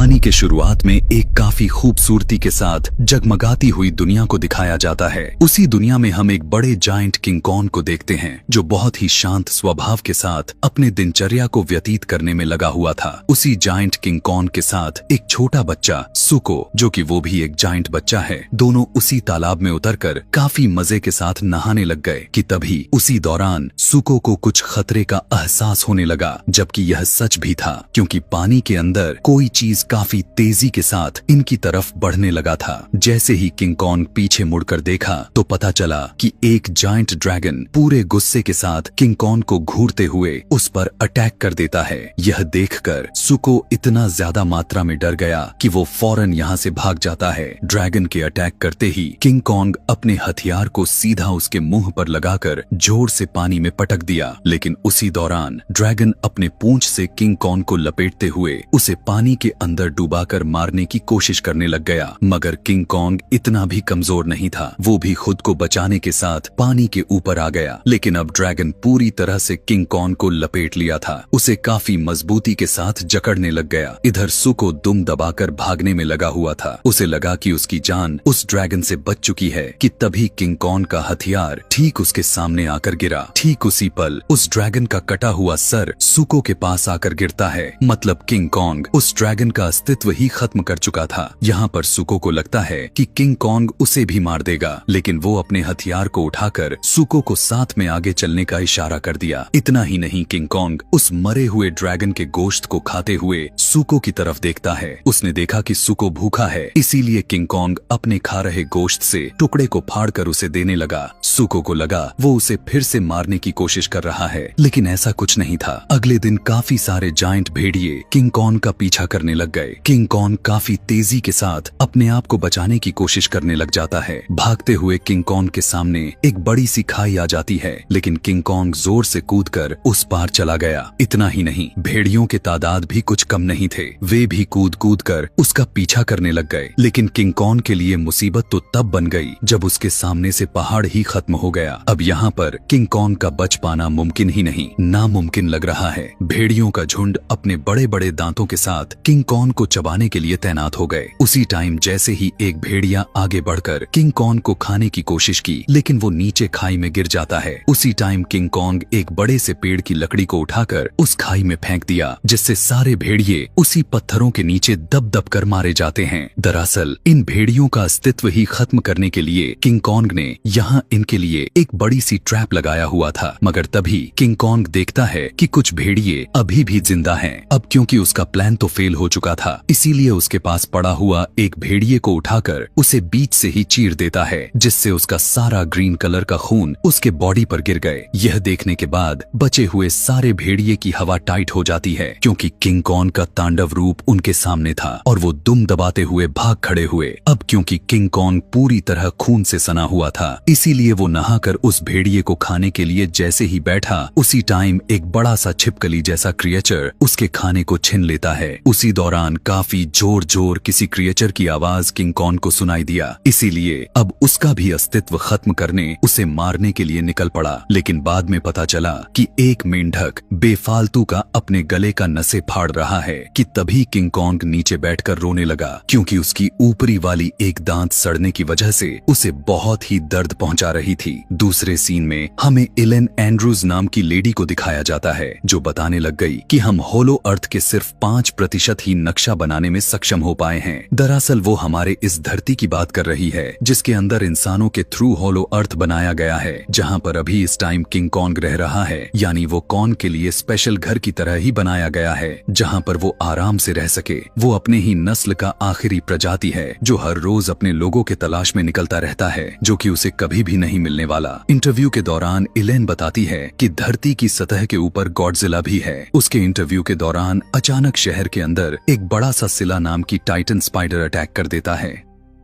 कहानी के शुरुआत में एक काफी खूबसूरती के साथ जगमगाती हुई दुनिया को दिखाया जाता है। उसी दुनिया में हम एक बड़े जायंट किंग कॉन्ग को देखते हैं जो बहुत ही शांत स्वभाव के साथ अपने दिनचर्या को व्यतीत करने में लगा हुआ था। उसी जायंट किंग कॉन्ग के साथ एक छोटा बच्चा सुको, जो कि वो भी एक जायंट बच्चा है। दोनों उसी तालाब में उतरकर काफी मजे के साथ नहाने लग गए कि तभी उसी दौरान सुको को कुछ खतरे का एहसास होने लगा, जबकि यह सच भी था क्योंकि पानी के अंदर कोई चीज काफी तेजी के साथ इनकी तरफ बढ़ने लगा था। जैसे ही किंग कॉन्ग पीछे मुड़कर देखा तो पता चला कि एक जायंट ड्रैगन पूरे गुस्से के साथ किंग कॉन्ग को घूरते हुए उस पर अटैक कर देता है। यह देखकर सुको इतना ज्यादा मात्रा में डर गया कि वो फौरन यहाँ से भाग जाता है। ड्रैगन के अटैक करते ही किंग कॉन्ग अपने हथियार को सीधा उसके मुंह पर लगाकर जोर से पानी में पटक दिया, लेकिन उसी दौरान ड्रैगन अपने पूंछ से किंग कॉन्ग को लपेटते हुए उसे पानी के अंदर डुबाकर मारने की कोशिश करने लग गया। मगर किंग कॉन्ग इतना भी कमजोर नहीं था, वो भी खुद को बचाने के साथ पानी के ऊपर आ गया। लेकिन अब ड्रैगन पूरी तरह से किंग कॉन्ग को लपेट लिया था, उसे काफी मजबूती के साथ जकड़ने लग गया। इधर सुको दुम दबाकर भागने में लगा हुआ था। उसे लगा कि उसकी जान उस ड्रैगन से बच चुकी है कि तभी किंग कॉन्ग का हथियार ठीक उसके सामने आकर गिरा। ठीक उसी पल उस ड्रैगन का कटा हुआ सर सुको के पास आकर गिरता है। मतलब किंग कॉन्ग उस ड्रैगन का अस्तित्व ही खत्म कर चुका था। यहाँ पर सुको को लगता है कि किंग कॉन्ग उसे भी मार देगा, लेकिन वो अपने हथियार को उठाकर सुको को साथ में आगे चलने का इशारा कर दिया। इतना ही नहीं, किंग कॉन्ग उस मरे हुए ड्रैगन के गोश्त को खाते हुए सुको की तरफ देखता है। उसने देखा कि सुको भूखा है, इसीलिए किंग कॉन्ग अपने खा रहे गोश्त से टुकड़े को फाड़कर उसे देने लगा। सुको को लगा वो उसे फिर से मारने की कोशिश कर रहा है, लेकिन ऐसा कुछ नहीं था। अगले दिन काफी सारे जायंट भेड़िए किंग कॉन्ग का पीछा करने लग गए। किंग कॉन्ग काफी तेजी के साथ अपने आप को बचाने की कोशिश करने लग जाता है। भागते हुए किंग कॉन्ग के सामने एक बड़ी सी खाई आ जाती है, लेकिन किंग कॉन्ग जोर से कूदकर उस पार चला गया। इतना ही नहीं, भेड़ियों के तादाद भी कुछ कम नहीं थे, वे भी कूद कूद कर उसका पीछा करने लग गए। लेकिन किंग कॉन्ग के लिए मुसीबत तो तब बन गई जब उसके सामने से पहाड़ ही खत्म हो गया। अब यहाँ पर किंग कॉन्ग का बच पाना मुमकिन ही नहीं, नामुमकिन लग रहा है। भेड़ियों का झुंड अपने बड़े बड़े दांतों के साथ किंग कॉन्ग को चबाने के लिए तैनात हो गए। उसी टाइम जैसे ही एक भेड़िया आगे बढ़कर किंग कॉन्ग को खाने की कोशिश की, लेकिन वो नीचे खाई में गिर जाता है। उसी टाइम किंग कॉन्ग एक बड़े से पेड़ की लकड़ी को उठाकर उस खाई में फेंक दिया, जिससे सारे भेड़िए उसी पत्थरों के नीचे दब दब कर मारे जाते हैं। दरअसल इन भेड़ियों का अस्तित्व ही खत्म करने के लिए किंग कॉन्ग ने यहाँ इनके लिए एक बड़ी सी ट्रैप लगाया हुआ था। मगर तभी किंग कॉन्ग देखता है कि कुछ भेड़िए अभी भी जिंदा हैं। अब क्योंकि उसका प्लान तो फेल हो चुका था, इसीलिए उसके पास पड़ा हुआ एक भेड़िए को उठाकर उसे बीच से ही चीर देता है, जिससे उसका सारा ग्रीन कलर का खून उसके बॉडी पर गिर गए। यह देखने के बाद बचे हुए सारे भेड़िए की हवा टाइट हो जाती है, क्योंकि किंग कॉन्ग का तांडव रूप उनके सामने था और वो दुम दबाते हुए भाग खड़े हुए। अब क्योंकि किंग कॉन्ग पूरी तरह खून से सना हुआ था, इसीलिए वो नहाकर उस भेड़िए को खाने के लिए जैसे ही बैठा, उसी टाइम एक बड़ा सा छिपकली जैसा क्रिएचर उसके खाने को छीन लेता है। उसी दौरान काफी जोर जोर किसी क्रिएचर की आवाज किंग कॉन्ग को सुनाई दिया, इसीलिए अब उसका भी अस्तित्व खत्म करने उसे मारने के लिए निकल पड़ा। लेकिन बाद में पता चला कि एक मेंढक बेफालतू का अपने गले का नसें फाड़ रहा है कि तभी किंग कॉन्ग नीचे बैठकर रोने लगा, क्योंकि उसकी ऊपरी वाली एक दांत सड़ने की वजह से उसे बहुत ही दर्द पहुंचा रही थी। दूसरे सीन में हमें एलन एंड्रूज नाम की लेडी को दिखाया जाता है, जो बताने लग गई कि हम होलो अर्थ के सिर्फ 5% ही नक्शा बनाने में सक्षम हो पाए हैं। दरअसल वो हमारे इस धरती की बात कर रही है, जिसके अंदर इंसानों के थ्रू होलो अर्थ बनाया गया है, जहाँ पर अभी इस टाइम किंग कॉन्ग रह रहा है। यानी वो कॉन्ग के लिए स्पेशल घर की तरह ही बनाया गया है, जहाँ पर वो आराम से रह सके। वो अपने ही नस्ल का आखिरी प्रजाति है, जो हर रोज अपने लोगों के तलाश में निकलता रहता है, जो कि उसे कभी भी नहीं मिलने वाला। इंटरव्यू के दौरान इलेन बताती है कि धरती की सतह के ऊपर गॉडजिला भी है। उसके इंटरव्यू के दौरान अचानक शहर के अंदर एक बड़ा सा सिला नाम की टाइटन स्पाइडर अटैक कर देता है।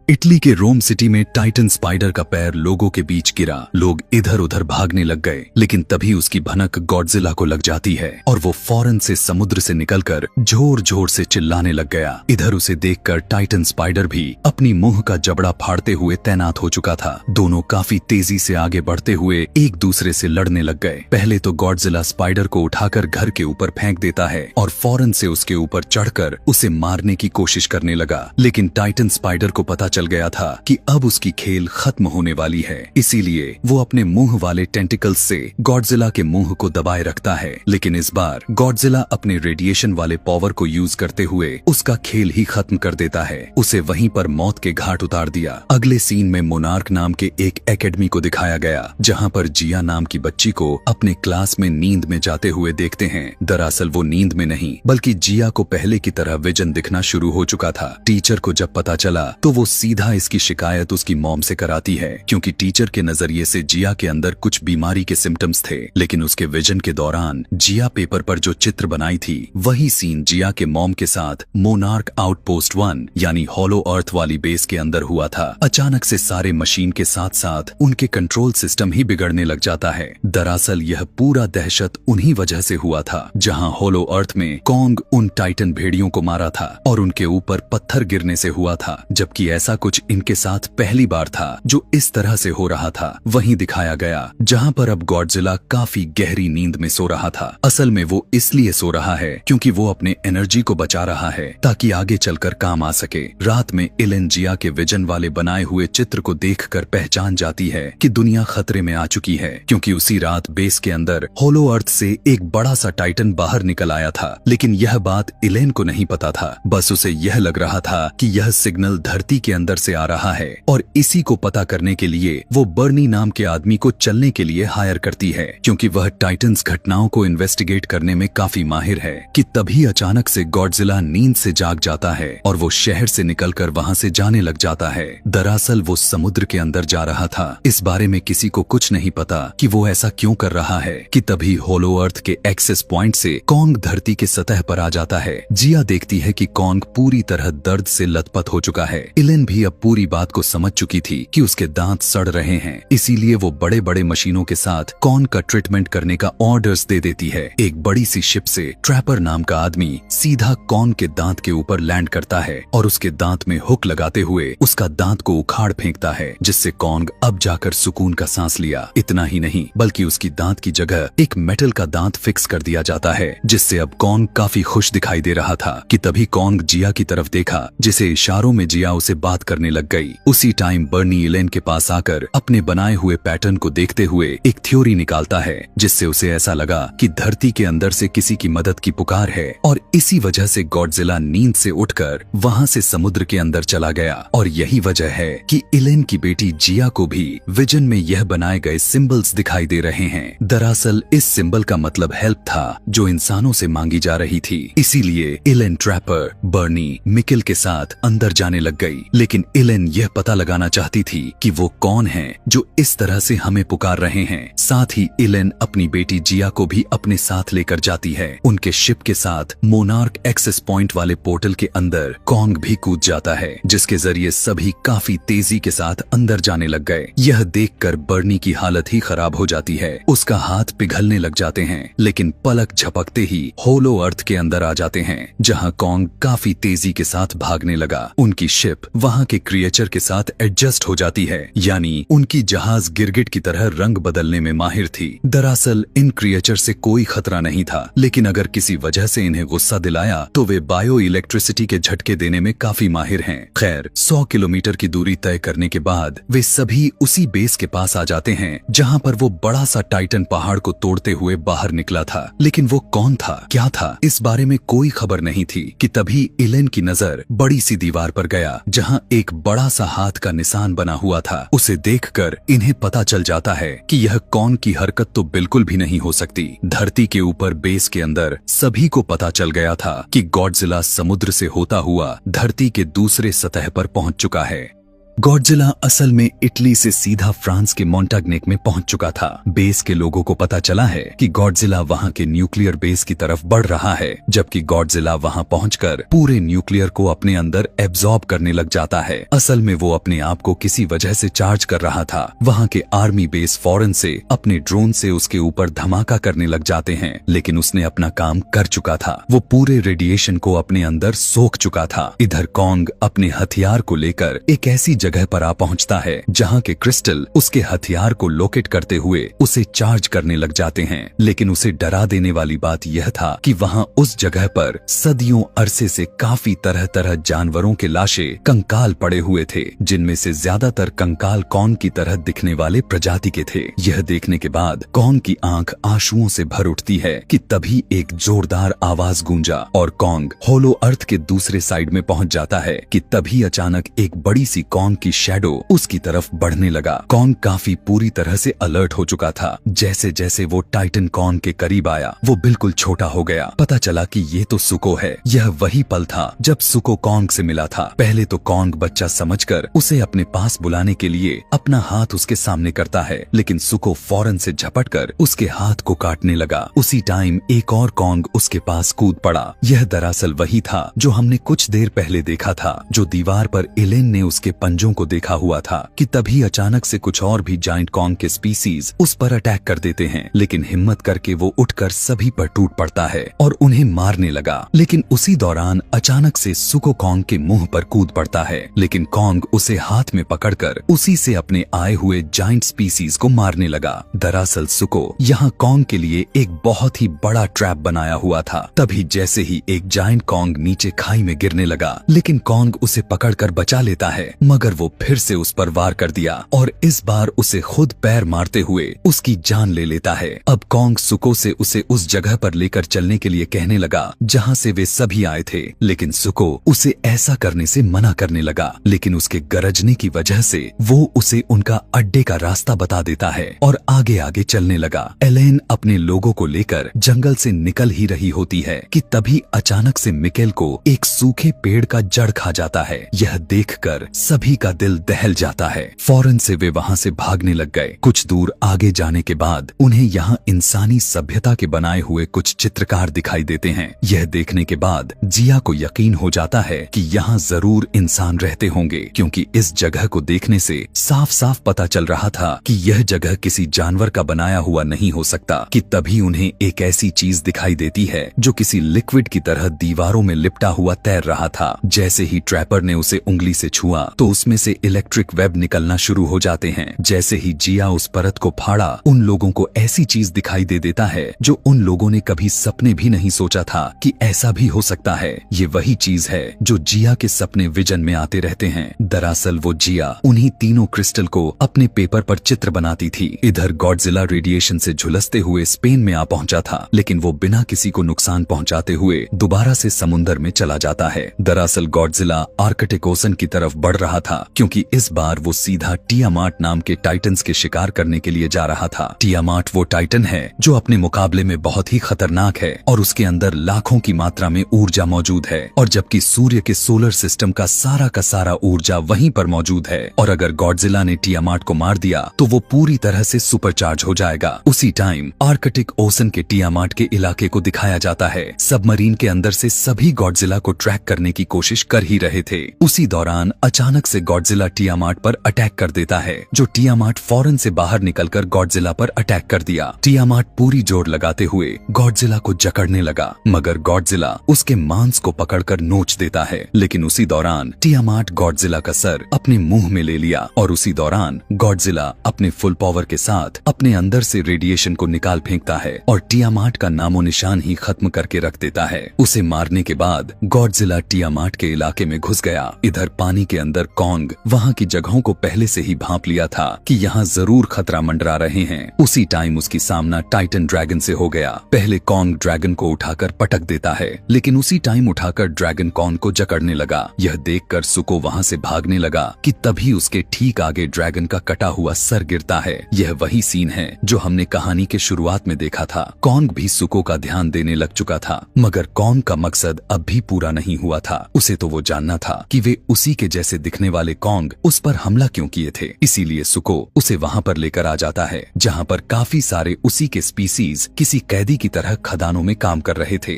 इटली के रोम सिटी में टाइटन स्पाइडर का पैर लोगों के बीच गिरा। लोग इधर उधर भागने लग गए, लेकिन तभी उसकी भनक गॉडजिला को लग जाती है और वो फौरन से समुद्र से निकलकर जोर जोर से चिल्लाने लग गया। इधर उसे देखकर टाइटन स्पाइडर भी अपनी मुंह का जबड़ा फाड़ते हुए तैनात हो चुका था। दोनों काफी तेजी से आगे बढ़ते हुए एक दूसरे से लड़ने लग गए। पहले तो गॉडजिला स्पाइडर को उठाकर घर के ऊपर फेंक देता है और फौरन से उसके ऊपर चढ़कर उसे मारने की कोशिश करने लगा, लेकिन टाइटन स्पाइडर को पता चल गया था कि अब उसकी खेल खत्म होने वाली है। इसीलिए वो अपने मुंह वाले टेंटिकल्स से गॉडजिला के मुंह को दबाए रखता है, लेकिन इस बार गॉडजिला अपने रेडिएशन वाले पावर को यूज करते हुए उसका खेल ही खत्म कर देता है। उसे वहीं पर मौत के घाट उतार दिया। अगले सीन में मोनार्क नाम के एक एकेडमी को दिखाया गया, जहाँ पर जिया नाम की बच्ची को अपने क्लास में नींद में जाते हुए देखते हैं। दरअसल वो नींद में नहीं, बल्कि जिया को पहले की तरह विजन दिखना शुरू हो चुका था। टीचर को जब पता चला तो वो सीधा इसकी शिकायत उसकी मॉम से कराती है, क्योंकि टीचर के नजरिए से जिया के अंदर कुछ बीमारी के सिम्टम्स थे। लेकिन उसके विजन के दौरान जिया पेपर पर जो चित्र बनाई थी, वही सीन जिया के मॉम के साथ मोनार्क आउटपोस्ट 1 यानी हॉलो अर्थ वाली बेस के अंदर हुआ था। अचानक से सारे मशीन के साथ साथ उनके कंट्रोल सिस्टम ही बिगड़ने लग जाता है। दरअसल यह पूरा दहशत उन्हीं वजह से हुआ था, जहां हॉलो अर्थ में कॉन्ग उन टाइटन भेड़ियों को मारा था और उनके ऊपर पत्थर गिरने से हुआ था, जबकि ऐसा कुछ इनके साथ पहली बार था जो इस तरह से हो रहा था। वहीं दिखाया गया जहां पर अब गॉडजिला काफी गहरी नींद में सो रहा था। असल में वो इसलिए सो रहा है क्योंकि वो अपने एनर्जी को बचा रहा है ताकि आगे चलकर काम आ सके। रात में इलेन जिया के विजन वाले बनाए हुए चित्र को देखकर पहचान जाती है कि दुनिया खतरे में आ चुकी है, क्योंकि उसी रात बेस के अंदर होलो अर्थ से एक बड़ा सा टाइटन बाहर निकल आया था। लेकिन यह बात इलेन को नहीं पता था। बस उसे यह लग रहा था कि यह सिग्नल धरती के अंदर से आ रहा है और इसी को पता करने के लिए वो बर्नी नाम के आदमी को चलने के लिए हायर करती है, क्योंकि वह टाइटन्स घटनाओं को इन्वेस्टिगेट करने में काफी माहिर है। कि तभी अचानक से गॉडजिला नींद से जाग जाता है और वो शहर से निकलकर वहां से जाने लग जाता है। दरअसल वो समुद्र के अंदर जा रहा था। इस बारे में किसी को कुछ नहीं पता कि वो ऐसा क्यों कर रहा है। कि तभी होलो अर्थ के एक्सेस पॉइंट से कॉन्ग धरती के सतह पर आ जाता है। जिया देखती है कि कॉन्ग पूरी तरह दर्द से लथपथ हो चुका है। इलेन भी अब पूरी बात को समझ चुकी थी कि उसके दांत सड़ रहे हैं, इसीलिए वो बड़े बड़े मशीनों के साथ कॉन्ग का ट्रीटमेंट करने का ऑर्डर्स दे देती है। एक बड़ी सी शिप से ट्रैपर नाम का आदमी सीधा कॉन्ग के दांत के ऊपर लैंड करता है और उसके दांत में हुक लगाते हुए उसका दांत को उखाड़ फेंकता है, जिससे कॉन्ग अब जाकर सुकून का सांस लिया। इतना ही नहीं, बल्कि उसकी दांत की जगह एक मेटल का दांत फिक्स कर दिया जाता है, जिससे अब कॉन्ग काफी खुश दिखाई दे रहा था। कि तभी कॉन्ग जिया की तरफ देखा, जिसे इशारों में जिया उसे बात करने लग गई। उसी टाइम बर्नी इलेन के पास आकर अपने बनाए हुए पैटर्न को देखते हुए एक थ्योरी निकालता है, जिससे उसे ऐसा लगा कि धरती के अंदर से किसी की मदद की पुकार है और इसी वजह से गॉडजिला नींद से उठकर वहां से समुद्र के अंदर चला गया। और यही वजह है कि इलेन की बेटी जिया को भी विजन में यह बनाए गए सिंबल्स दिखाई दे रहे हैं। दरअसल इस सिंबल का मतलब हेल्प था, जो इंसानों से मांगी जा रही थी। इसीलिए इलेन ट्रैपर, बर्नी, मिकेल के साथ अंदर जाने लग गई। लेकिन इलेन यह पता लगाना चाहती थी कि वो कौन हैं जो इस तरह से हमें पुकार रहे हैं। साथ ही इलेन अपनी बेटी जिया को भी अपने साथ लेकर जाती है। उनके शिप के साथ मोनार्क एक्सेस पॉइंट वाले पोर्टल के अंदर कॉन्ग भी कूद जाता है, जिसके जरिए सभी काफी तेजी के साथ अंदर जाने लग गए। यह देखकर बर्नी की हालत ही खराब हो जाती है। उसका हाथ पिघलने लग जाते हैं, लेकिन पलक झपकते ही होलो अर्थ के अंदर आ जाते हैं, जहां कॉन्ग काफी तेजी के साथ भागने लगा। उनकी शिप वहां के क्रिएचर के साथ एडजस्ट हो जाती है, यानी उनकी जहाज गिरगिट की तरह रंग बदलने में माहिर थी। दरअसल इन क्रिएचर से कोई खतरा नहीं था, लेकिन अगर किसी वजह से इन्हें गुस्सा दिलाया तो वे बायो इलेक्ट्रिसिटी के झटके देने में काफी माहिर हैं। खैर 100 किलोमीटर की दूरी तय करने के बाद वे सभी उसी बेस के पास आ जाते हैं, जहां पर वो बड़ा सा टाइटन पहाड़ को तोड़ते हुए बाहर निकला था। लेकिन वो कौन था, क्या था, इस बारे में कोई खबर नहीं थी। कि तभी इलेन की नजर बड़ी सी दीवार पर गया, जहां एक बड़ा सा हाथ का निशान बना हुआ था। उसे देखकर इन्हें पता चल जाता है कि यह कॉन्ग की हरकत तो बिल्कुल भी नहीं हो सकती। धरती के ऊपर बेस के अंदर सभी को पता चल गया था कि गॉडजिला समुद्र से होता हुआ धरती के दूसरे सतह पर पहुंच चुका है। गॉडजिला असल में इटली से सीधा फ्रांस के मोंटाग्नेक में पहुंच चुका था। बेस के लोगों को पता चला है कि गॉडजिला वहां के न्यूक्लियर बेस की तरफ बढ़ रहा है, जबकि गॉडजिला वहां पहुंचकर पूरे न्यूक्लियर को अपने अंदर एब्जॉर्ब करने लग जाता है। असल में वो अपने आप को किसी वजह से चार्ज कर रहा था। वहां के आर्मी बेस फौरन से अपने ड्रोन से उसके ऊपर धमाका करने लग जाते हैं, लेकिन उसने अपना काम कर चुका था। वो पूरे रेडिएशन को अपने अंदर सोख चुका था। इधर कॉन्ग अपने हथियार को लेकर एक ऐसी जगह पर आ पहुंचता है जहां के क्रिस्टल उसके हथियार को लोकेट करते हुए उसे चार्ज करने लग जाते हैं। लेकिन उसे डरा देने वाली बात यह था कि वहां उस जगह पर सदियों अरसे से काफी तरह तरह जानवरों के लाशें कंकाल पड़े हुए थे, जिनमें से ज्यादातर कंकाल कॉन्ग की तरह दिखने वाले प्रजाति के थे। यह देखने के बाद कॉन्ग की आंख आंसुओं से भर उठती है कि तभी एक जोरदार आवाज गूंजा और कॉन्ग होलो अर्थ के दूसरे साइड में पहुंच जाता है कि तभी अचानक एक बड़ी सी कॉन्ग की शैडो उसकी तरफ बढ़ने लगा। कॉन्ग काफी पूरी तरह से अलर्ट हो चुका था। जैसे जैसे वो टाइटन कॉन्ग के करीब आया वो बिल्कुल छोटा हो गया। पता चला कि ये तो सुको है। यह वही पल था जब सुको कॉन्ग से मिला था। पहले तो कॉन्ग बच्चा समझकर उसे अपने पास बुलाने के लिए अपना हाथ उसके सामने करता है, लेकिन सुको फौरन से झपटकर उसके हाथ को काटने लगा। उसी टाइम एक और कॉन्ग उसके पास कूद पड़ा। यह दरअसल वही था जो हमने कुछ देर पहले देखा था, जो दीवार पर एलेन ने उसके पंजों को देखा हुआ था। कि तभी अचानक से कुछ और भी जाइंट कॉन्ग के स्पीसीज उस पर अटैक कर देते हैं, लेकिन हिम्मत करके वो उठकर सभी पर टूट पड़ता है और उन्हें मारने लगा। लेकिन उसी दौरान अचानक से सुको कॉन्ग के मुंह पर कूद पड़ता है, लेकिन कॉन्ग उसे हाथ में पकड़कर उसी से अपने आए हुए जाइंट स्पीसीज को मारने लगा। दरअसल सुको यहाँ कॉन्ग के लिए एक बहुत ही बड़ा ट्रैप बनाया हुआ था। तभी जैसे ही एक जाइंट कॉन्ग नीचे खाई में गिरने लगा, लेकिन कॉन्ग उसे पकड़कर बचा लेता है, मगर वो फिर से उस पर वार कर दिया और इस बार उसे खुद पैर मारते हुए उसकी जान ले लेता है। अब कॉन्ग सुको से उसे उस जगह पर लेकर चलने के लिए कहने लगा जहां से वे सभी आए थे, लेकिन सुको उसे ऐसा करने से मना करने लगा। लेकिन उसके गरजने की वजह से वो उसे उनका अड्डे का रास्ता बता देता है और आगे आगे चलने लगा। एलेन अपने लोगों को लेकर जंगल से निकल ही रही होती है कि तभी अचानक से मिकेल को एक सूखे पेड़ का जड़ खा जाता है। यह देखकर सभी का दिल दहल जाता है। फौरन से वे वहां से भागने लग गए। कुछ दूर आगे जाने के बाद उन्हें यहाँ इंसानी सभ्यता के बनाए हुए कुछ चित्रकार दिखाई देते हैं। यह देखने के बाद जिया को यकीन हो जाता है कि यहाँ जरूर इंसान रहते होंगे, क्योंकि इस जगह को देखने से साफ साफ पता चल रहा था कि यह जगह किसी जानवर का बनाया हुआ नहीं हो सकता। कि तभी उन्हें एक ऐसी चीज दिखाई देती है जो किसी लिक्विड की तरह दीवारों में लिपटा हुआ तैर रहा था। जैसे ही ट्रैपर ने उसे उंगली से छुआ तो उसमें से इलेक्ट्रिक वेब निकलना शुरू हो जाते हैं। जैसे ही जिया उस परत को फाड़ा, उन लोगों को ऐसी चीज दिखाई दे देता है जो उन लोगों ने कभी सपने भी नहीं सोचा था कि ऐसा भी हो सकता है। ये वही चीज है जो जिया के सपने विजन में आते रहते हैं। दरअसल वो जिया उन्हीं तीनों क्रिस्टल को अपने पेपर पर चित्र बनाती थी। इधर गॉडजिला रेडिएशन से झुलसते हुए स्पेन में आ पहुंचा था, लेकिन वो बिना किसी को नुकसान पहुंचाते हुए दोबारा से समुंदर में चला जाता है। दरअसल गॉडजिला आर्कटिक ओशन की तरफ बढ़ रहा था, क्योंकि इस बार वो सीधा टियामाट नाम के टाइटन्स के शिकार करने के लिए जा रहा था। टियामाट वो टाइटन है जो अपने मुकाबले में बहुत ही खतरनाक है और उसके अंदर लाखों की मात्रा में ऊर्जा मौजूद है, और जबकि सूर्य के सोलर सिस्टम का सारा ऊर्जा वहीं पर मौजूद है। और अगर गॉडजिला ने टियामाट को मार दिया तो वो पूरी तरह से सुपरचार्ज हो जाएगा। उसी टाइम आर्कटिक ओशन के टियामाट के इलाके को दिखाया जाता है। सबमरीन के अंदर से सभी गॉडजिला को ट्रैक करने की कोशिश कर ही रहे थे। उसी दौरान अचानक से गॉडजिला टियामाट पर अटैक कर देता है, जो टियामाट फौरन से बाहर निकलकर गॉडजिला पर अटैक कर दिया। टियामाट पूरी जोर लगाते हुए गॉडजिला को जकड़ने लगा, मगर गॉडजिला उसके मांस को पकड़कर नोच देता है। लेकिन उसी दौरान टियामाट गॉडजिला का सर अपने मुंह में ले लिया और उसी दौरान गॉडजिला अपने फुल पावर के साथ अपने अंदर से रेडिएशन को निकाल फेंकता है और टियामाट का नामो निशान ही खत्म करके रख देता है। उसे मारने के बाद गॉडजिला टियामाट के इलाके में घुस गया। इधर पानी के अंदर कॉन्ग वहाँ की जगहों को पहले से ही भांप लिया था कि यहाँ जरूर खतरा मंडरा रहे हैं। उसी टाइम उसकी सामना टाइटन ड्रैगन से हो गया। पहले कॉन्ग ड्रैगन को उठाकर पटक देता है, लेकिन उसी टाइम उठाकर ड्रैगन कॉन्ग को जकड़ने लगा। यह देखकर सुको वहाँ से भागने लगा कि तभी उसके ठीक आगे ड्रैगन का कटा हुआ सर गिरता है। यह वही सीन है जो हमने कहानी के शुरुआत में देखा था। कॉन्ग भी सुको का ध्यान देने लग चुका था, मगर कॉन्ग का मकसद अब भी पूरा नहीं हुआ था। उसे तो वो जानना था कि वे उसी के जैसे दिखने वाले वाले कॉन्ग उस पर हमला क्यों किए थे। इसीलिए सुको उसे वहां पर लेकर आ जाता है जहां पर काफी सारे उसी के स्पीसीज किसी कैदी की तरह खदानों में काम कर रहे थे।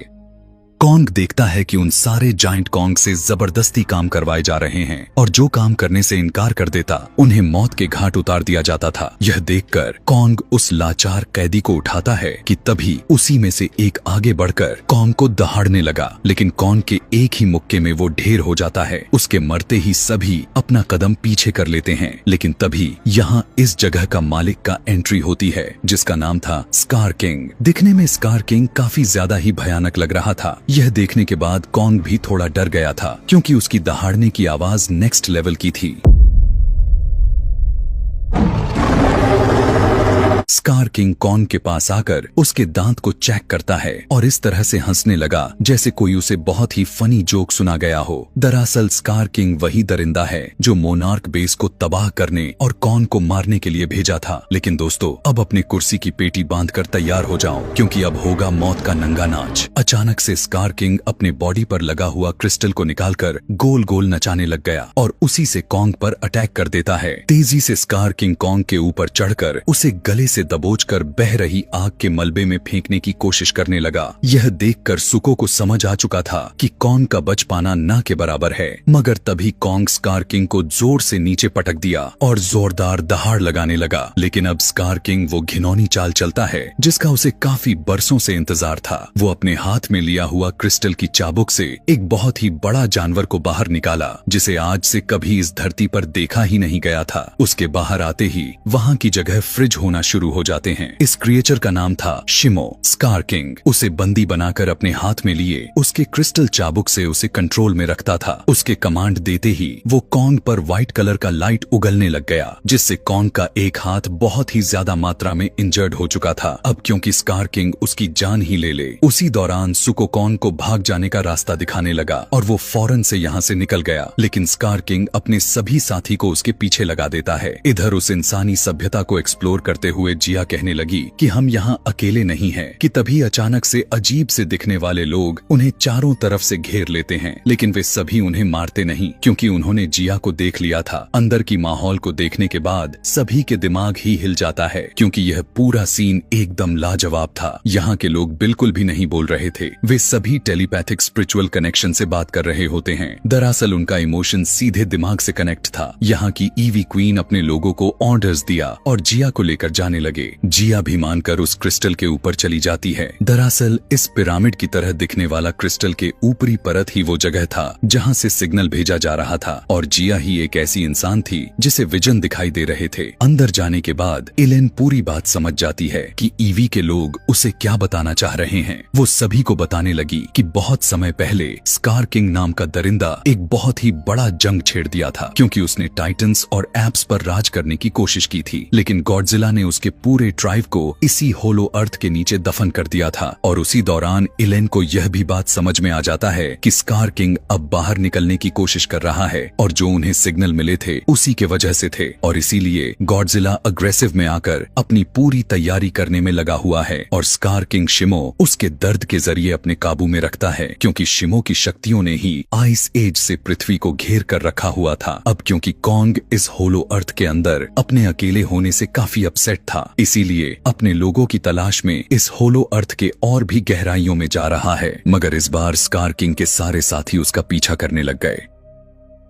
कॉन्ग देखता है कि उन सारे जाइंट कॉन्ग से जबरदस्ती काम करवाए जा रहे हैं और जो काम करने से इनकार कर देता उन्हें मौत के घाट उतार दिया जाता था। यह देखकर कॉन्ग उस लाचार कैदी को उठाता है कि तभी उसी में से एक आगे बढ़कर कॉन्ग को दहाड़ने लगा, लेकिन कॉन्ग के एक ही मुक्के में वो ढेर हो जाता है। उसके मरते ही सभी अपना कदम पीछे कर लेते हैं, लेकिन तभी यहाँ इस जगह का मालिक का एंट्री होती है जिसका नाम था स्कार किंग। दिखने में स्कार किंग काफी ज्यादा ही भयानक लग रहा था। यह देखने के बाद कॉन्ग भी थोड़ा डर गया था क्योंकि उसकी दहाड़ने की आवाज नेक्स्ट लेवल की थी। स्कार किंग कॉन्ग के पास आकर उसके दांत को चेक करता है और इस तरह से हंसने लगा जैसे कोई उसे बहुत ही फनी जोक सुना गया हो। दरअसल स्कार किंग वही दरिंदा है जो मोनार्क बेस को तबाह करने और कॉन्ग को मारने के लिए भेजा था। लेकिन दोस्तों, अब अपनी कुर्सी की पेटी बांधकर तैयार हो जाओ क्योंकि अब होगा मौत का नंगा नाच। अचानक से स्कार किंग अपने बॉडी पर लगा हुआ क्रिस्टल को निकालकर गोल गोल नचाने लग गया और उसी से कॉन्ग पर अटैक कर देता है। तेजी से स्कार किंग कॉन्ग के ऊपर चढ़कर उसे गले से दबोचकर बह रही आग के मलबे में फेंकने की कोशिश करने लगा। यह देखकर सुको को समझ आ चुका था कि कॉन्ग का बच पाना ना के बराबर है, मगर तभी कॉन्ग स्कार किंग को जोर से नीचे पटक दिया और जोरदार दहाड़ लगाने लगा। लेकिन अब स्कार किंग वो घिनौनी चाल चलता है जिसका उसे काफी बरसों से इंतजार था। वो अपने हाथ में लिया हुआ क्रिस्टल की चाबुक से एक बहुत ही बड़ा जानवर को बाहर निकाला जिसे आज से कभी इस धरती पर देखा ही नहीं गया था। उसके बाहर आते ही वहाँ की जगह फ्रिज होना शुरू हो जाते हैं। इस क्रिएचर का नाम था शिमो। स्कार किंग उसे बंदी बनाकर अपने हाथ में लिए उसके क्रिस्टल चाबुक से उसे कंट्रोल में रखता था। उसके कमांड देते ही वो कॉन्ग पर व्हाइट कलर का लाइट उगलने लग गया जिससे कॉन्ग का एक हाथ बहुत ही ज्यादा मात्रा में इंजर्ड हो चुका था। अब क्योंकि स्कार किंग उसकी जान ही ले ले, उसी दौरान सुको कॉन्ग को भाग जाने का रास्ता दिखाने लगा और वो फौरन से यहाँ से निकल गया। लेकिन स्कार किंग अपने सभी साथी को उसके पीछे लगा देता है। इधर उस इंसानी सभ्यता को एक्सप्लोर करते हुए जिया कहने लगी कि हम यहाँ अकेले नहीं हैं। कि तभी अचानक से अजीब से दिखने वाले लोग उन्हें चारों तरफ से घेर लेते हैं, लेकिन वे सभी उन्हें मारते नहीं क्योंकि उन्होंने जिया को देख लिया था। अंदर की माहौल को देखने के बाद सभी के दिमाग ही हिल जाता है क्योंकि यह पूरा सीन एकदम लाजवाब था। यहाँ के लोग बिल्कुल भी नहीं बोल रहे थे, वे सभी टेलीपैथिक स्पिरिचुअल कनेक्शन से बात कर रहे होते हैं। दरअसल उनका इमोशन सीधे दिमाग से कनेक्ट था। यहाँ की ईवी क्वीन अपने लोगों को ऑर्डर्स दिया और जिया को लेकर जाने लगे। जिया भी मानकर उस क्रिस्टल के ऊपर चली जाती है। दरअसल इस पिरामिड की तरह दिखने वाला क्रिस्टल के ऊपरी परत ही वो जगह था जहाँ से सिग्नल भेजा जा रहा था और जिया ही एक ऐसी इंसान थी जिसे विजन दिखाई दे रहे थे। अंदर जाने के बाद इलेन पूरी बात समझ जाती है कि ईवी के लोग उसे क्या बताना चाह रहे हैं। वो सभी को बताने लगी कि बहुत समय पहले स्कार किंग नाम का दरिंदा एक बहुत ही बड़ा जंग छेड़ दिया था क्योंकि उसने टाइटन्स और एप्स पर राज करने की कोशिश की थी, लेकिन गॉडजिला ने उसके पूरे ट्राइब को इसी होलो अर्थ के नीचे दफन कर दिया था। और उसी दौरान इलेन को यह भी बात समझ में आ जाता है कि स्कार किंग अब बाहर निकलने की कोशिश कर रहा है और जो उन्हें सिग्नल मिले थे उसी के वजह से थे और इसीलिए गॉडजिला अग्रेसिव में आकर अपनी पूरी तैयारी करने में लगा हुआ है और स्कार किंग शिमो उसके दर्द के जरिए अपने काबू में रखता है क्योंकि शिमो की शक्तियों ने ही आइस एज से पृथ्वी को घेर कर रखा हुआ था। अब क्योंकि कॉन्ग इस होलो अर्थ के अंदर अपने अकेले होने से काफी अपसेट था, इसीलिए अपने लोगों की तलाश में इस होलो अर्थ के और भी गहराइयों में जा रहा है। मगर इस बार स्कार किंग के सारे साथी उसका पीछा करने लग गए।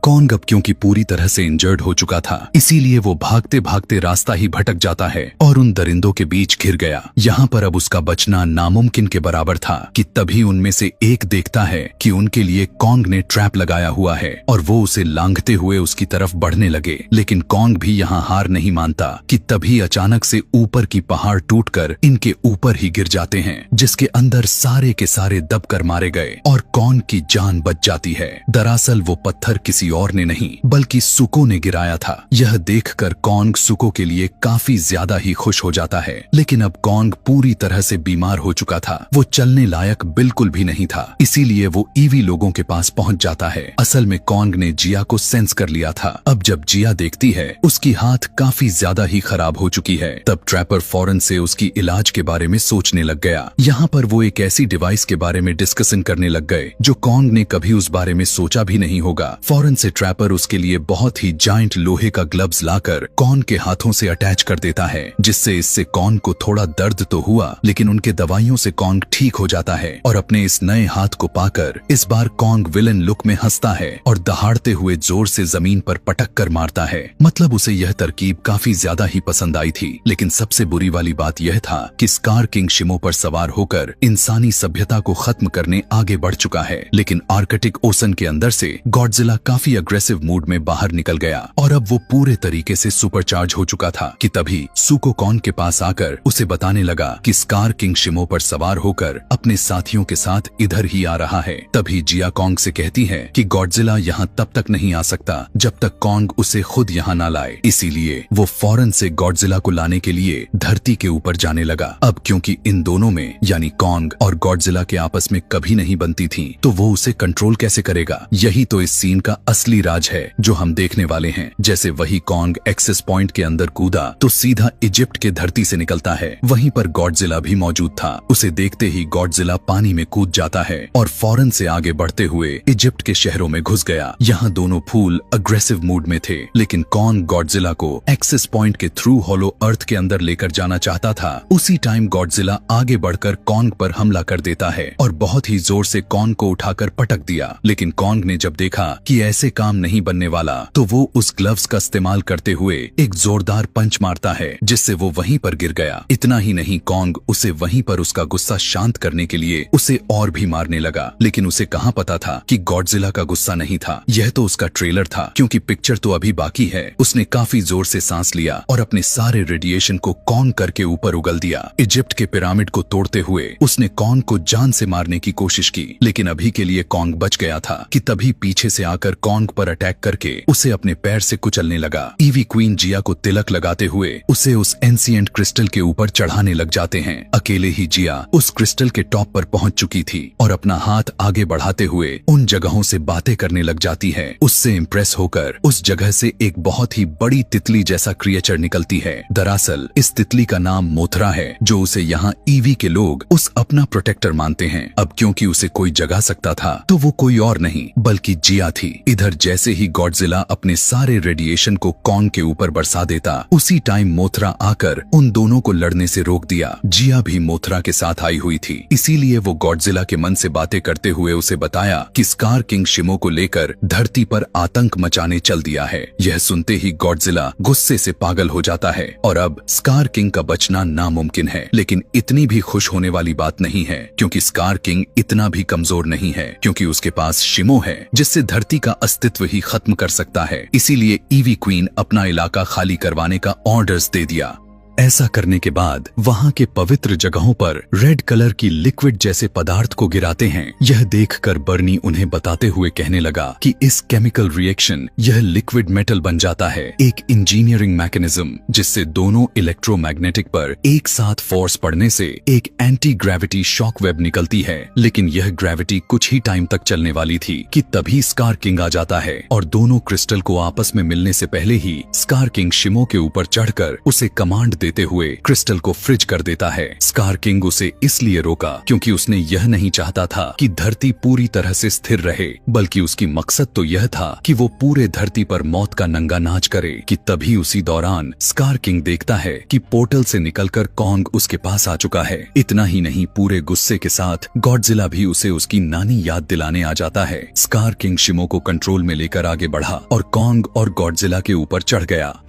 कॉन्ग अब क्योंकि पूरी तरह से इंजर्ड हो चुका था, इसीलिए वो भागते भागते रास्ता ही भटक जाता है और उन दरिंदों के बीच घिर गया। यहाँ पर अब उसका बचना नामुमकिन के बराबर था कि तभी उनमें से एक देखता है कि उनके लिए कॉन्ग ने ट्रैप लगाया हुआ है और वो उसे लांघते हुए उसकी तरफ बढ़ने लगे। लेकिन कॉन्ग भी यहाँ हार नहीं मानता कि तभी अचानक से ऊपर की पहाड़ टूटकर इनके ऊपर ही गिर जाते हैं, जिसके अंदर सारे के सारे दबकर मारे गए और कॉन्ग की जान बच जाती है। दरअसल वो पत्थर किसी और ने नहीं बल्कि सुको ने गिराया था। यह देखकर कॉन्ग सुको के लिए काफी ज्यादा ही खुश हो जाता है, लेकिन अब कॉन्ग पूरी तरह से बीमार हो चुका था। वो चलने लायक बिल्कुल भी नहीं था, इसीलिए वो ईवी लोगों के पास पहुंच जाता है। असल में कॉन्ग ने जिया को सेंस कर लिया था। अब जब जिया देखती है उसकी हाथ काफी ज्यादा ही खराब हो चुकी है, तब ट्रैपर फौरन से उसकी इलाज के बारे में सोचने लग गया। यहाँ पर वो एक ऐसी डिवाइस के बारे में डिस्कशन करने लग गए जो कॉन्ग ने कभी उस बारे में सोचा भी नहीं होगा। फौरन से ट्रैपर उसके लिए बहुत ही जायंट लोहे का ग्लव्स लाकर कॉन के हाथों से अटैच कर देता है, जिससे इससे कॉन को थोड़ा दर्द तो हुआ, लेकिन उनके दवाइयों से कॉन्ग ठीक हो जाता है और अपने इस नए हाथ को पाकर इस बार कॉन्ग विलन लुक में हंसता है और दहाड़ते हुए जोर से जमीन पर पटक कर मारता है। मतलब उसे यह तरकीब काफी ज्यादा ही पसंद आई थी। लेकिन सबसे बुरी वाली बात यह था कि स्कार किंग शिमो पर सवार होकर इंसानी सभ्यता को खत्म करने आगे बढ़ चुका है। लेकिन आर्कटिक ओशन के अंदर से गॉडजिला काफी अग्रेसिव मूड में बाहर निकल गया और अब वो पूरे तरीके से सुपरचार्ज हो चुका था कि तभी सुको कॉन के पास आकर उसे बताने लगा कि स्कार किंग शिमो पर सवार होकर अपने साथियों के साथ इधर ही आ रहा है। तभी जिया कॉन्ग से कहती है कि गॉडजिला यहाँ तब तक नहीं आ सकता जब तक कॉन्ग उसे खुद यहाँ ना लाए। इसीलिए वो फौरन से गॉडजिला को लाने के लिए धरती के ऊपर जाने लगा। अब क्योंकि इन दोनों में यानी कॉन्ग और गॉडजिला के आपस में कभी नहीं बनती थी, तो वो उसे कंट्रोल कैसे करेगा? यही तो इस सीन का असली राज है जो हम देखने वाले हैं। जैसे वही कॉन्ग एक्सेस पॉइंट के अंदर कूदा तो सीधा इजिप्ट के धरती से निकलता है। वहीं पर गॉडजिला भी मौजूद था। उसे देखते ही गॉडजिला पानी में कूद जाता है और फौरन से आगे बढ़ते हुए इजिप्ट के शहरों में घुस गया। यहाँ दोनों फूल अग्रेसिव मूड में थे, लेकिन कॉन्ग गॉडजिला को एक्सेस पॉइंट के थ्रू हॉलो अर्थ के अंदर लेकर जाना चाहता था। उसी टाइम गॉडजिला आगे बढ़कर कॉन्ग पर हमला कर देता है और बहुत ही जोर से कॉन्ग को उठाकर पटक दिया। लेकिन कॉन्ग ने जब देखा कि ऐसे काम नहीं बनने वाला, तो वो उस ग्लव्स का इस्तेमाल करते हुए एक जोरदार पंच मारता है, जिससे वो वहीं पर गिर गया। इतना ही नहीं, कॉन्ग उसे वहीं पर उसका गुस्सा शांत करने के लिए उसे और भी मारने लगा। लेकिन उसे कहाँ पता था कि गॉडजिला का गुस्सा नहीं था, यह तो उसका ट्रेलर था, क्योंकि पिक्चर तो अभी बाकी है। उसने काफी जोर से सांस लिया और अपने सारे रेडिएशन को कॉन करके ऊपर उगल दिया। इजिप्ट के पिरामिड को तोड़ते हुए उसने कॉन को जान से मारने की कोशिश की, लेकिन अभी के लिए कॉन्ग बच गया था कि तभी पीछे से आकर कॉन्ग पर अटैक करके उसे अपने पैर से कुचलने लगा। ईवी क्वीन जिया को तिलक लगाते हुए उसे उस एंशिएंट क्रिस्टल के ऊपर चढ़ाने लग जाते हैं। अकेले ही जिया उस क्रिस्टल के टॉप पर पहुंच चुकी थी और अपना हाथ आगे बढ़ाते हुए उन जगहों से बातें करने लग जाती है। उससे इम्प्रेस होकर उस जगह से एक बहुत ही बड़ी तितली जैसा क्रिएचर निकलती है। दरअसल इस तितली का नाम मोथरा है, जो उसे यहाँ ईवी के लोग उस अपना प्रोटेक्टर मानते हैं। अब क्योंकि उसे कोई जगा सकता था, तो वो कोई और नहीं बल्कि जिया थी। इधर जैसे ही गॉडजिला अपने सारे रेडिएशन को कॉन्ग के ऊपर बरसा देता, उसी टाइम मोथरा आकर उन दोनों को लड़ने से रोक दिया। जिया भी मोथरा के साथ आई हुई थी, इसीलिए वो गॉडजिला के मन से बातें करते हुए उसे बताया कि स्कार किंग शिमो को लेकर धरती पर आतंक मचाने चल दिया है। यह सुनते ही गॉडजिला गुस्से से पागल हो जाता है और अब स्कार किंग का बचना नामुमकिन है। लेकिन इतनी भी खुश होने वाली बात नहीं है, क्योंकि स्कार किंग इतना भी कमजोर नहीं है, क्योंकि उसके पास शिमो है जिससे धरती का अस्तित्व ही खत्म कर सकता है। इसीलिए ईवी क्वीन अपना इलाका खाली करवाने का ऑर्डर्स दे दिया। ऐसा करने के बाद वहाँ के पवित्र जगहों पर रेड कलर की लिक्विड जैसे पदार्थ को गिराते हैं। यह देखकर बर्नी उन्हें बताते हुए कहने लगा कि इस केमिकल रिएक्शन यह लिक्विड मेटल बन जाता है, एक इंजीनियरिंग मैकेनिज्म जिससे दोनों इलेक्ट्रोमैग्नेटिक पर एक साथ फोर्स पड़ने से एक एंटी ग्रेविटी शॉक वेब निकलती है। लेकिन यह ग्रेविटी कुछ ही टाइम तक चलने वाली थी कि तभी स्कार किंग आ जाता है और दोनों क्रिस्टल को आपस में मिलने से पहले ही स्कार किंग शिमो के ऊपर चढ़कर उसे कमांड देते हुए क्रिस्टल को फ्रिज कर देता है। स्कार किंग उसे इसलिए रोका क्योंकि उसने यह नहीं चाहता था कि धरती पूरी तरह से स्थिर रहे, बल्कि उसकी मकसद तो यह था कि वो पूरे धरती पर मौत का नंगा नाच करे। कि तभी उसी दौरान स्कार किंग देखता है कि पोर्टल से निकलकर कॉन्ग उसके पास आ चुका है। इतना ही नहीं, पूरे गुस्से के साथ गॉडजिला भी उसे उसकी नानी याद दिलाने आ जाता है। स्कार किंग शिमो को कंट्रोल में लेकर आगे बढ़ा और कॉन्ग और गॉडजिला के ऊपर चढ़ गया।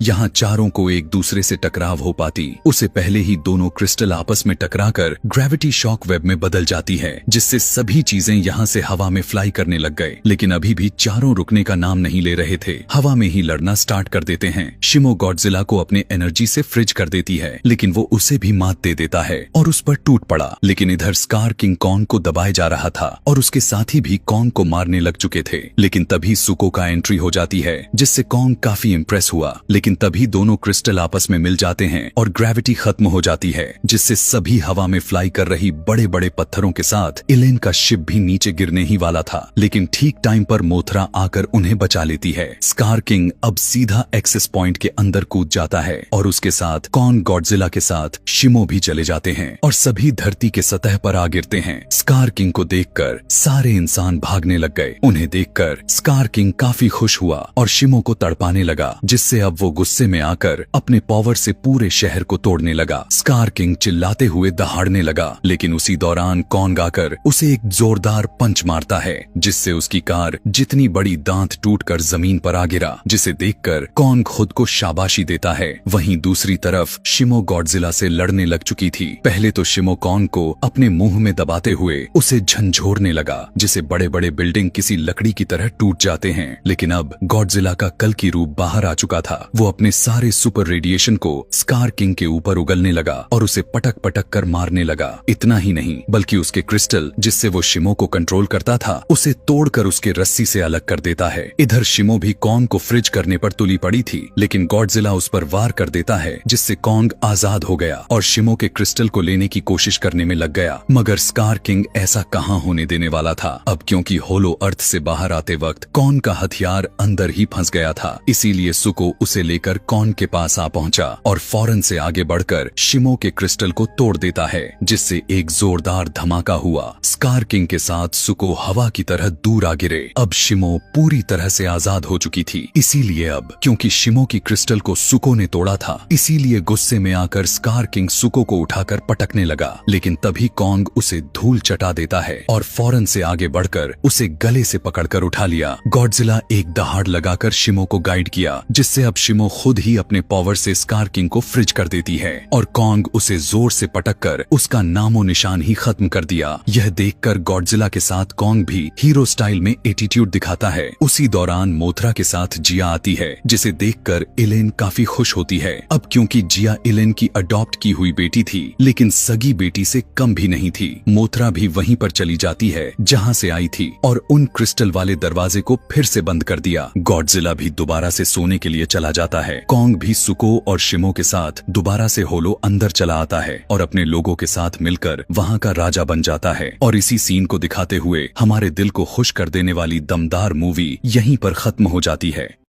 यहाँ चारों को एक दूसरे से टकराव हो पाती उससे पहले ही दोनों क्रिस्टल आपस में टकराकर ग्रेविटी शॉक वेब में बदल जाती है, जिससे सभी चीजें यहाँ से हवा में फ्लाई करने लग गए। लेकिन अभी भी चारों रुकने का नाम नहीं ले रहे थे, हवा में ही लड़ना स्टार्ट कर देते हैं। शिमो गॉडजिला को अपने एनर्जी से फ्रिज कर देती है, लेकिन वो उसे भी मात दे देता है और उस पर टूट पड़ा। लेकिन इधर स्कार किंग कॉन्ग को दबाए जा रहा था और उसके साथी भी कॉन्ग को मारने लग चुके थे। लेकिन तभी सुको का एंट्री हो जाती है, जिससे कॉन्ग काफी इम्प्रेस हुआ। लेकिन लेकिन तभी दोनों क्रिस्टल आपस में मिल जाते हैं और ग्रेविटी खत्म हो जाती है, जिससे सभी हवा में फ्लाई कर रही बड़े बड़े पत्थरों के साथ इलेन का शिप भी नीचे गिरने ही वाला था। लेकिन ठीक टाइम पर मोथरा आकर उन्हें बचा लेती है। स्कार किंग अब सीधा एक्सेस पॉइंट के अंदर कूद जाता है और उसके साथ कॉन्ग गॉडजिला के साथ शिमो भी चले जाते हैं और सभी धरती के सतह पर आ गिरते हैं। स्कार किंग को देखकर सारे इंसान भागने लग गए। उन्हें देखकर स्कार किंग काफी खुश हुआ और शिमो को तड़पाने लगा, जिससे अब वो गुस्से में आकर अपने पावर से पूरे शहर को तोड़ने लगा। स्कार किंग चिल्लाते हुए दहाड़ने लगा, लेकिन उसी दौरान कॉन्ग आकर उसे एक जोरदार पंच मारता है, जिससे उसकी कार जितनी बड़ी दांत टूटकर जमीन पर आ गिरा, जिसे देखकर कॉन्ग खुद को शाबाशी देता है। वहीं दूसरी तरफ शिमो गॉडजिला से लड़ने लग चुकी थी। पहले तो शिमो कॉन्ग को अपने मुंह में दबाते हुए उसे झंझोरने लगा, जिसे बड़े बड़े बिल्डिंग किसी लकड़ी की तरह टूट जाते हैं। लेकिन अब गॉडजिला का कल की रूप बाहर आ चुका था। वो अपने सारे सुपर रेडिएशन को स्कार किंग के ऊपर उगलने लगा और उसे पटक पटक कर मारने लगा। इतना ही नहीं, बल्कि उसके क्रिस्टल जिससे वो शिमो को कंट्रोल करता था, उसे तोड़कर उसके रस्सी से अलग कर देता है। इधर शिमो भी कॉन्ग को फ्रिज करने पर तुली पड़ी थी, लेकिन गॉडजिला उस पर वार कर देता है, जिससे कॉन्ग आजाद हो गया और शिमो के क्रिस्टल को लेने की कोशिश करने में लग गया। मगर स्कार किंग ऐसा कहां होने देने वाला था। अब क्योंकि होलो अर्थ से बाहर आते वक्त कॉन्ग का हथियार अंदर ही फंस गया था, इसीलिए सुको उसे लेकर कॉन्ग के पास आ पहुंचा और फौरन से आगे बढ़कर शिमो के क्रिस्टल को तोड़ देता है, जिससे एक जोरदार धमाका हुआ। स्कार किंग के साथ सुको हवा की तरह दूर आ गिरे। अब शिमो पूरी तरह से आजाद हो चुकी थी। इसीलिए अब क्योंकि शिमो की क्रिस्टल को सुको ने तोड़ा था, इसीलिए गुस्से में आकर स्कार किंग सुको को उठाकर पटकने लगा। लेकिन तभी कॉन्ग उसे धूल चटा देता है और फौरन से आगे बढ़कर उसे गले से पकड़कर उठा लिया। गॉडजिला एक दहाड़ लगाकर शिमो को गाइड किया, जिससे अब शिमो खुद ही अपने पावर से स्कार किंग को फ्रिज कर देती है और कॉन्ग उसे जोर से पटककर उसका नामो निशान ही खत्म कर दिया। यह देखकर गॉडजिला के साथ कॉन्ग भी हीरो स्टाइल में एटीट्यूड दिखाता है। उसी दौरान मोथरा के साथ जिया आती है, जिसे देखकर इलेन काफी खुश होती है। अब क्योंकि जिया इलेन की अडॉप्ट की हुई बेटी थी, लेकिन सगी बेटी से कम भी नहीं थी। मोथरा भी वहीं पर चली जाती है जहां से आई थी और उन क्रिस्टल वाले दरवाजे को फिर से बंद कर दिया। गॉडजिला भी दोबारा से सोने के लिए चला जाता है। कॉन्ग भी सुको और शिमो के साथ दोबारा से होलो अंदर चला आता है और अपने लोगों के साथ मिलकर वहां का राजा बन जाता है। और इसी सीन को दिखाते हुए हमारे दिल को खुश कर देने वाली दमदार मूवी यहीं पर खत्म हो जाती है।